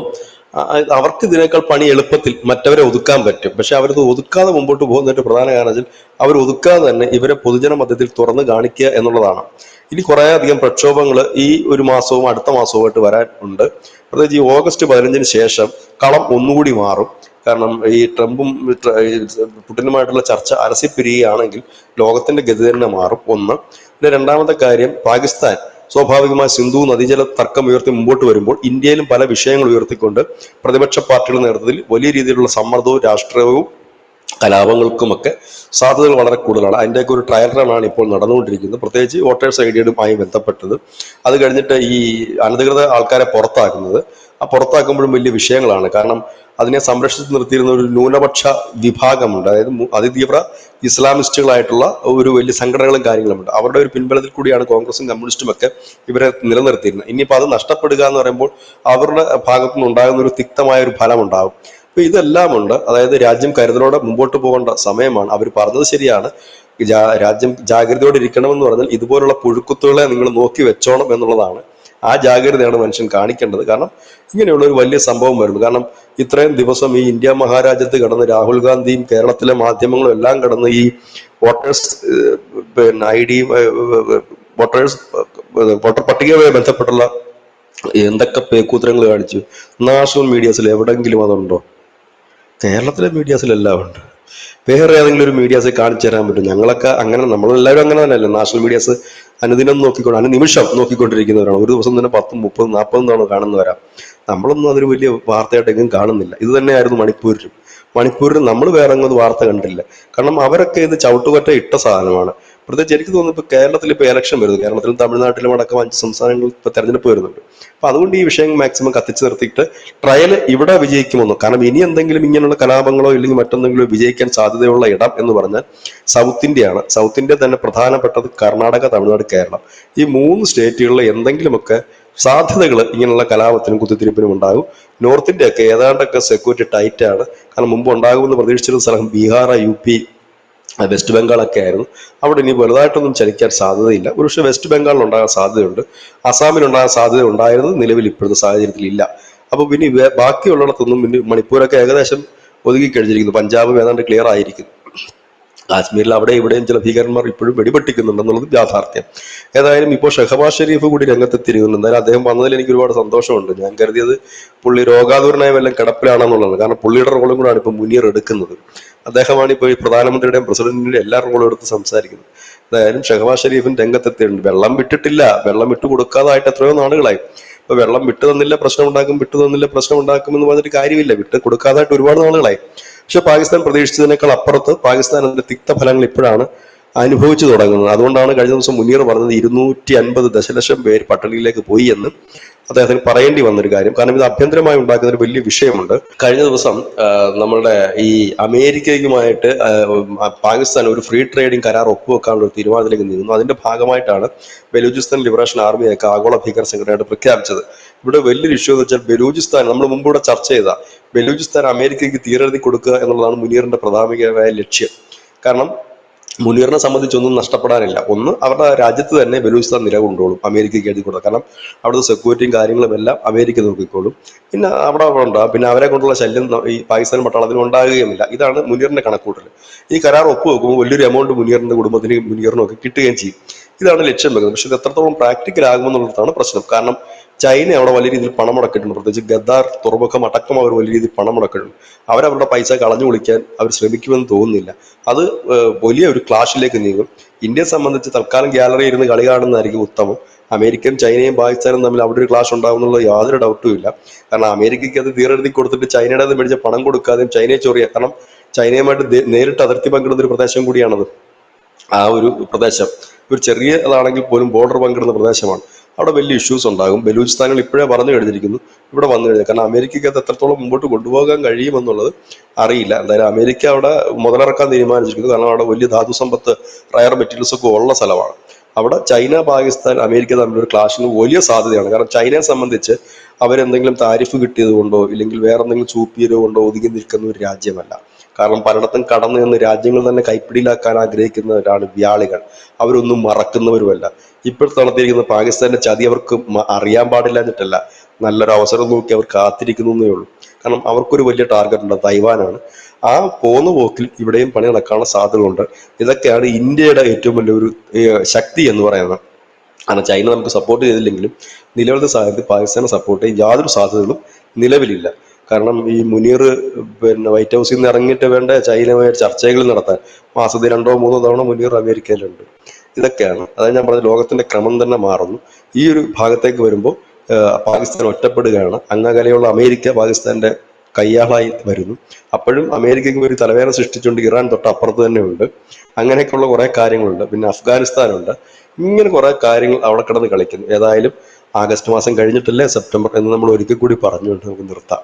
അവർക്ക് ഇതിനേക്കാൾ പണി എളുപ്പത്തിൽ മറ്റവരെ ഒതുക്കാൻ പറ്റും. പക്ഷെ അവരത് ഒതുക്കാതെ മുമ്പോട്ട് പോകുന്നതിന്റെ പ്രധാന കാരണം അവർ ഒതുക്കാതെ തന്നെ ഇവരെ പൊതുജന മധ്യത്തിൽ തുറന്നു കാണിക്കുക എന്നുള്ളതാണ്. ഇനി കുറെ അധികം പ്രക്ഷോഭങ്ങൾ ഈ ഒരു മാസവും അടുത്ത മാസവുമായിട്ട് വരാൻ ഉണ്ട്. പ്രത്യേകിച്ച് ഈ August 15 ശേഷം കളം ഒന്നുകൂടി മാറും. കാരണം ഈ ട്രംപും പുടിനുമായിട്ടുള്ള ചർച്ച അലസിപ്പിരിയുകയാണെങ്കിൽ ലോകത്തിന്റെ ഗതി തന്നെ മാറും. ഒന്ന്. പിന്നെ രണ്ടാമത്തെ കാര്യം, പാകിസ്ഥാൻ സ്വാഭാവികമായി സിന്ധു നദീജല തർക്കം ഉയർത്തി മുമ്പോട്ട് വരുമ്പോൾ ഇന്ത്യയിലും പല വിഷയങ്ങൾ ഉയർത്തിക്കൊണ്ട് പ്രതിപക്ഷ പാർട്ടികളുടെ നേതൃത്വത്തിൽ വലിയ രീതിയിലുള്ള സമ്മർദ്ദവും രാഷ്ട്രീയവും കലാപങ്ങൾക്കുമൊക്കെ സാധ്യതകൾ വളരെ കൂടുതലാണ്. അതിൻ്റെയൊക്കെ ഒരു ട്രയൽ റണ്ണാണ് ഇപ്പോൾ നടന്നുകൊണ്ടിരിക്കുന്നത്, പ്രത്യേകിച്ച് വോട്ടേഴ്സ് ഐഡിയുമായി ബന്ധപ്പെട്ടത്. അത് കഴിഞ്ഞിട്ട് ഈ അനധികൃത ആൾക്കാരെ പുറത്താക്കുന്നത്, ആ പുറത്താക്കുമ്പോഴും വലിയ വിഷയങ്ങളാണ്. കാരണം അതിനെ സംരക്ഷിച്ച് നിർത്തിയിരുന്ന ഒരു ന്യൂനപക്ഷ വിഭാഗമുണ്ട്, അതായത് അതിതീവ്ര ഇസ്ലാമിസ്റ്റുകളായിട്ടുള്ള ഒരു വലിയ സംഘടനകളും കാര്യങ്ങളുമുണ്ട്. അവരുടെ ഒരു പിൻബലത്തിൽ കൂടിയാണ് കോൺഗ്രസും കമ്മ്യൂണിസ്റ്റും ഒക്കെ ഇവരെ നിലനിർത്തിയിരുന്നത്. ഇനിയിപ്പോൾ അത് നഷ്ടപ്പെടുക എന്ന് പറയുമ്പോൾ അവരുടെ ഭാഗത്തു നിന്നുണ്ടാകുന്ന ഒരു തിക്തമായ ഒരു ഫലം ഉണ്ടാകും. അപ്പൊ ഇതെല്ലാം ഉണ്ട്. അതായത് രാജ്യം കരുതലോടെ മുമ്പോട്ട് പോകേണ്ട സമയമാണ്. അവർ പറഞ്ഞത് ശരിയാണ്, രാജ്യം ജാഗ്രതയോടെ ഇരിക്കണമെന്ന് പറഞ്ഞാൽ ഇതുപോലുള്ള പുഴുക്കുത്തുകളെ നിങ്ങൾ നോക്കി വെച്ചോണം എന്നുള്ളതാണ്. ആ ജാഗ്രതയാണ് മനുഷ്യൻ കാണിക്കേണ്ടത്. കാരണം ഇങ്ങനെയുള്ള ഒരു വലിയ സംഭവം വരുന്നു. കാരണം ഇത്രയും ദിവസം ഈ ഇന്ത്യ മഹാരാജ്യത്ത് കടന്ന് രാഹുൽ ഗാന്ധിയും കേരളത്തിലെ മാധ്യമങ്ങളും എല്ലാം കടന്ന് ഈ വോട്ടേഴ്സ് ID വോട്ടർ പട്ടികയുമായി ബന്ധപ്പെട്ടുള്ള എന്തൊക്കെ പേക്കൂത്തരങ്ങൾ കാണിച്ചു. നാഷണൽ മീഡിയാസിൽ എവിടെങ്കിലും അതുണ്ടോ? കേരളത്തിലെ മീഡിയാസിലെല്ലാം ഉണ്ട്. വേറെ ഏതെങ്കിലും ഒരു മീഡിയാസ് കാണിച്ചു തരാൻ പറ്റും? ഞങ്ങളൊക്കെ അങ്ങനെ, നമ്മളെല്ലാവരും അങ്ങനെ തന്നെയല്ലേ. നാഷണൽ മീഡിയാസ് അനുദിനം അനുനിമിഷം നോക്കിക്കൊണ്ടിരിക്കുന്നവരാണ്. ഒരു ദിവസം തന്നെ 10, 30, 40 തവണ കാണുന്നവരാ. നമ്മളൊന്നും അതൊരു വലിയ വാർത്തയായിട്ട് എങ്ങും കാണുന്നില്ല. ഇത് തന്നെയായിരുന്നു മണിപ്പൂരിൽ നമ്മൾ വേറെ എങ്ങും വാർത്ത കണ്ടില്ല. കാരണം അവരൊക്കെ ഇത് ചവിട്ടുപറ്റ ഇട്ട സാധനമാണ്. പ്രത്യേകിച്ച് എനിക്ക് തോന്നുന്നു ഇപ്പൊ കേരളത്തിൽ ഇപ്പൊ ഇലക്ഷൻ വരുന്നു, കേരളത്തിലും തമിഴ്നാട്ടിലും അടക്കം 5 സംസ്ഥാനങ്ങളിൽ ഇപ്പൊ തെരഞ്ഞെടുപ്പ് വരുന്നുണ്ട്. അപ്പൊ അതുകൊണ്ട് ഈ വിഷയം മാക്സിമം കത്തിച്ചു നിർത്തിയിട്ട് ട്രയൽ ഇവിടെ വിജയിക്കുമെന്നോ, കാരണം ഇനി എന്തെങ്കിലും ഇങ്ങനെയുള്ള കലാപങ്ങളോ ഇല്ലെങ്കിൽ മറ്റെന്തെങ്കിലും വിജയിക്കാൻ സാധ്യതയുള്ള ഇടം എന്ന് പറഞ്ഞാൽ സൗത്ത് ഇന്ത്യയാണ്. സൗത്ത് ഇന്ത്യ തന്നെ പ്രധാനപ്പെട്ടത് കർണാടക, തമിഴ്നാട്, കേരളം. ഈ 3 സ്റ്റേറ്റുകളിൽ എന്തെങ്കിലുമൊക്കെ സാധ്യതകൾ ഇങ്ങനെയുള്ള കലാപത്തിനും കുത്തിത്തിരിപ്പിനും ഉണ്ടാകും. നോർത്ത് ഇന്ത്യ ഒക്കെ ഏതാണ്ടൊക്കെ സെക്യൂരിറ്റി ടൈറ്റ് ആണ്. കാരണം മുമ്പ് ഉണ്ടാകുമെന്ന് പ്രതീക്ഷിച്ചിരുന്ന സ്ഥലം ബീഹാർ, UP, വെസ്റ്റ് ബംഗാളൊക്കെ ആയിരുന്നു. അവിടെ ഇനി വലുതായിട്ടൊന്നും ചലിക്കാൻ സാധ്യതയില്ല. ഒരുപക്ഷെ വെസ്റ്റ് ബംഗാളിൽ ഉണ്ടാകാൻ സാധ്യതയുണ്ട്, അസാമിലുണ്ടാകാൻ സാധ്യത ഉണ്ടായിരുന്നത് നിലവിൽ ഇപ്പോഴത്തെ സാഹചര്യത്തിൽ ഇല്ല. അപ്പൊ പിന്നെ ബാക്കിയുള്ളിടത്തൊന്നും പിന്നെ മണിപ്പൂരൊക്കെ ഏകദേശം ഒതുങ്ങി കഴിഞ്ഞിരിക്കുന്നു. പഞ്ചാബും ഏതാണ്ട് ക്ലിയർ ആയിരിക്കുന്നു. കാശ്മീരിൽ അവിടെ ഇവിടെയും ചില ഭീകരന്മാർ ഇപ്പോഴും വെടിപൊട്ടിക്കുന്നുണ്ടെന്നുള്ളത് യാഥാർത്ഥ്യം. ഏതായാലും ഇപ്പോൾ ഷഹബാസ് ഷെരീഫ് കൂടി രംഗത്തെത്തിയിരിക്കുന്നു. എന്തായാലും അദ്ദേഹം വന്നതിൽ എനിക്ക് ഒരുപാട് സന്തോഷമുണ്ട്. ഞാൻ കരുതിയത് പുള്ളി രോഗാതുരനായ വല്ലതും കിടപ്പിലാണെന്നുള്ളത്. കാരണം പുള്ളിയുടെ റോളും കൂടാണ് ഇപ്പോൾ മുനീർ എടുക്കുന്നത്. അദ്ദേഹമാണ് ഇപ്പോൾ ഈ പ്രധാനമന്ത്രിയുടെയും പ്രസിഡന്റിന്റെയും എല്ലാ റോളും എടുത്ത് സംസാരിക്കുന്നത്. എന്തായാലും ഷഹബാസ് ഷെരീഫിൻ രംഗത്തെത്തിയിട്ടുണ്ട്. വെള്ളം വിട്ടിട്ടില്ല, വെള്ളം വിട്ടു കൊടുക്കാതായിട്ട് എത്രയോ നാളുകളായി. ഇപ്പൊ വെള്ളം വിട്ടു തന്നില്ല പ്രശ്നം ഉണ്ടാക്കും, വിട്ടു തന്നില്ല പ്രശ്നം ഉണ്ടാക്കും എന്ന് പറഞ്ഞിട്ട് കാര്യമില്ല. വിട്ട് കൊടുക്കാതായിട്ട് ഒരുപാട് നാളുകളായി. പക്ഷെ പാകിസ്ഥാൻ പ്രതീക്ഷിച്ചതിനേക്കാൾ അപ്പുറത്ത് പാകിസ്ഥാൻ അതിന്റെ തിക്തഫലങ്ങൾ ഇപ്പോഴാണ് അനുഭവിച്ചു തുടങ്ങുന്നത്. അതുകൊണ്ടാണ് കഴിഞ്ഞ ദിവസം മുനീർ പറഞ്ഞത് 250 ദശലക്ഷം പേര് പട്ടിണിയിലേക്ക് പോയി എന്ന് അദ്ദേഹത്തിന് പറയേണ്ടി വന്നൊരു കാര്യം. കാരണം ഇത് ആഭ്യന്തരമായി ഉണ്ടാക്കുന്ന ഒരു വലിയ വിഷയമുണ്ട്. കഴിഞ്ഞ ദിവസം നമ്മളുടെ ഈ അമേരിക്കയുമായിട്ട് പാകിസ്ഥാൻ ഒരു ഫ്രീ ട്രേഡിംഗ് കരാർ ഒപ്പുവെക്കാനുള്ള ഒരു തീരുമാനത്തിലേക്ക് നീങ്ങുന്നു. അതിന്റെ ഭാഗമായിട്ടാണ് ബലൂചിസ്ഥാൻ ലിബറേഷൻ ആർമിയൊക്കെ ആഗോള ഭീകര സംഘടനയായിട്ട് പ്രഖ്യാപിച്ചത്. ഇവിടെ വലിയൊരു ഇഷ്യൂ എന്ന് വെച്ചാൽ ബലൂചിസ്ഥാൻ, നമ്മൾ മുമ്പ് ഇവിടെ ചർച്ച ചെയ്ത ബലൂചിസ്ഥാൻ അമേരിക്കയ്ക്ക് തീരെഴുതി കൊടുക്കുക എന്നുള്ളതാണ് മുനീറിന്റെ പ്രധാനമായ ലക്ഷ്യം. കാരണം മുനീറിനെ സംബന്ധിച്ചൊന്നും നഷ്ടപ്പെടാനില്ല. ഒന്ന്, അവരുടെ രാജ്യത്ത് തന്നെ ബലൂചിസ്ഥാൻ നിലകൊണ്ടോളും അമേരിക്കയ്ക്ക് എഴുതി കൊടുക്കുക. കാരണം അവിടുത്തെ സെക്യൂരിറ്റിയും കാര്യങ്ങളും എല്ലാം അമേരിക്ക നോക്കിക്കോളും. പിന്നെ അവിടെ ഉണ്ടാകും, പിന്നെ അവരെ കൊണ്ടുള്ള ശല്യം ഈ പാകിസ്ഥാൻ പട്ടാളത്തിന് ഉണ്ടാകുകയുമില്ല. ഇതാണ് മുനീറിന്റെ കണക്കൂട്ടൽ. ഈ കരാർ ഒപ്പുവെക്കുമ്പോൾ വലിയൊരു എമൗണ്ട് മുനീറിന്റെ കുടുംബത്തിനും മുനീറിനും ഒക്കെ കിട്ടുകയും ചെയ്യും. ഇതാണ് ലക്ഷ്യം വെക്കുന്നത്. പക്ഷെ ഇത് എത്രത്തോളം പ്രാക്ടിക്കൽ ആകുമെന്നുള്ളതാണ് പ്രശ്നം. കാരണം ചൈന അവിടെ വലിയ രീതിയിൽ പണം മുടക്കിയിട്ടുണ്ട്. പ്രത്യേകിച്ച് ഗദ്ദാർ തുറമുഖം അടക്കം അവർ വലിയ രീതിയിൽ പണം മുടക്കിയിട്ടുണ്ട്. അവരവരുടെ പൈസ കളഞ്ഞു കുളിക്കാൻ അവർ ശ്രമിക്കുമെന്ന് തോന്നുന്നില്ല. അത് വലിയ ഒരു ക്ലാഷിലേക്ക് നീങ്ങും. ഇന്ത്യയെ സംബന്ധിച്ച് തൽക്കാലം ഗ്യാലറി ഇരുന്ന് കളി കാണുന്നതായിരിക്കും ഉത്തമം. അമേരിക്കയും ചൈനയും പാകിസ്ഥാനും തമ്മിൽ അവിടെ ഒരു ക്ലാഷ് ഉണ്ടാകുന്നുള്ള യാതൊരു ഡൗട്ടും ഇല്ല. കാരണം അമേരിക്കയ്ക്ക് അത് തീരെഴുതി കൊടുത്തിട്ട് ചൈനയുടെ മേടിച്ച പണം കൊടുക്കാതെയും ചൈനയെ ചൊറിയാം. കാരണം ചൈനയുമായിട്ട് നേരിട്ട് അതിർത്തി പങ്കിടുന്ന ഒരു പ്രദേശം കൂടിയാണത്. ആ ഒരു പ്രദേശം ഒരു ചെറിയതാണെങ്കിൽ പോലും ബോർഡർ പങ്കിടുന്ന പ്രദേശമാണ്. അവിടെ വലിയ ഇഷ്യൂസ് ഉണ്ടാകും. ബലൂചിസ്ഥാനിൽ ഇപ്പോഴേ പറഞ്ഞു കഴിഞ്ഞിരിക്കുന്നു ഇവിടെ വന്നു കഴിഞ്ഞാൽ. കാരണം അമേരിക്കയ്ക്ക് അത് എത്രത്തോളം മുമ്പോട്ട് കൊണ്ടുപോകാൻ കഴിയുമെന്നുള്ളത് അറിയില്ല. എന്തായാലും അമേരിക്ക അവിടെ മുതലിറക്കാൻ തീരുമാനിച്ചിരിക്കുന്നു. കാരണം അവിടെ വലിയ ധാതു സമ്പത്ത്, റയർ മെറ്റീരിയൽസ് ഒക്കെ ഉള്ള സ്ഥലമാണ്. അവിടെ ചൈന, പാകിസ്ഥാൻ, അമേരിക്ക തമ്മിലൊരു ക്ലാഷിന് വലിയ സാധ്യതയാണ്. കാരണം ചൈനയെ സംബന്ധിച്ച് അവരെന്തെങ്കിലും താരിഫ് കിട്ടിയത് കൊണ്ടോ ഇല്ലെങ്കിൽ വേറെ എന്തെങ്കിലും ചൂപ്പിയത് കൊണ്ടോ ഒതുങ്ങി നിൽക്കുന്ന ഒരു രാജ്യമല്ല. കാരണം പലയിടത്തും കടന്നു നിന്ന് രാജ്യങ്ങൾ തന്നെ കൈപ്പിടിയിലാക്കാൻ ആഗ്രഹിക്കുന്നവരാണ് വ്യാളികൾ. അവരൊന്നും മറക്കുന്നവരുമല്ല. ഇപ്പോഴത്തെ നടത്തിയിരിക്കുന്ന പാകിസ്ഥാന്റെ ചതി അവർക്ക് അറിയാൻ പാടില്ലാഞ്ഞിട്ടല്ല, നല്ലൊരു അവസരം നോക്കി അവർ കാത്തിരിക്കുന്നേ ഉള്ളൂ. കാരണം അവർക്കൊരു വലിയ ടാർഗറ്റ് ഉണ്ട്, തൈവാനാണ്. ആ പോന്ന പോക്കിൽ ഇവിടെയും പണി നടക്കാനുള്ള സാധ്യതകളുണ്ട്. ഇതൊക്കെയാണ് ഇന്ത്യയുടെ ഏറ്റവും വലിയൊരു ശക്തി എന്ന് പറയുന്നത്. കാരണം ചൈന നമുക്ക് സപ്പോർട്ട് ചെയ്തില്ലെങ്കിലും നിലവിലത്തെ സാഹചര്യത്തിൽ പാകിസ്ഥാനെ സപ്പോർട്ട് ചെയ്യാൻ യാതൊരു സാധ്യതകളും നിലവിലില്ല. കാരണം ഈ മുനീർ വൈറ്റ് ഹൗസിൽ നിന്ന് ഇറങ്ങിയിട്ട് വേണ്ട ചൈനയുമായിട്ട് ചർച്ചകൾ നടത്താൻ. മാസത്തിൽ 2-3 തവണ മുനീർ അമേരിക്കയിലുണ്ട്. ഇതൊക്കെയാണ്, അതായത് ഞാൻ പറഞ്ഞ ലോകത്തിന്റെ ക്രമം തന്നെ മാറുന്നു. ഈ ഒരു ഭാഗത്തേക്ക് വരുമ്പോൾ പാകിസ്ഥാൻ ഒറ്റപ്പെടുകയാണ്. അങ്ങകലെയുള്ള അമേരിക്ക പാകിസ്ഥാന്റെ കയ്യാളായി വരുന്നു. അപ്പോഴും അമേരിക്കയ്ക്ക് ഒരു തലവേദന സൃഷ്ടിച്ചുകൊണ്ട് ഇറാൻ തൊട്ട് അപ്പുറത്ത് തന്നെ ഉണ്ട്. അങ്ങനെയൊക്കെയുള്ള കുറെ കാര്യങ്ങളുണ്ട്. പിന്നെ അഫ്ഗാനിസ്ഥാനുണ്ട്. ഇങ്ങനെ കുറെ കാര്യങ്ങൾ അവിടെ കിടന്ന് കളിക്കുന്നു. ഏതായാലും ആഗസ്റ്റ് മാസം കഴിഞ്ഞിട്ടല്ലേ സെപ്റ്റംബർ എന്ന് നമ്മൾ ഒരിക്കൽ കൂടി പറഞ്ഞുകൊണ്ട് നമുക്ക് നിർത്താം.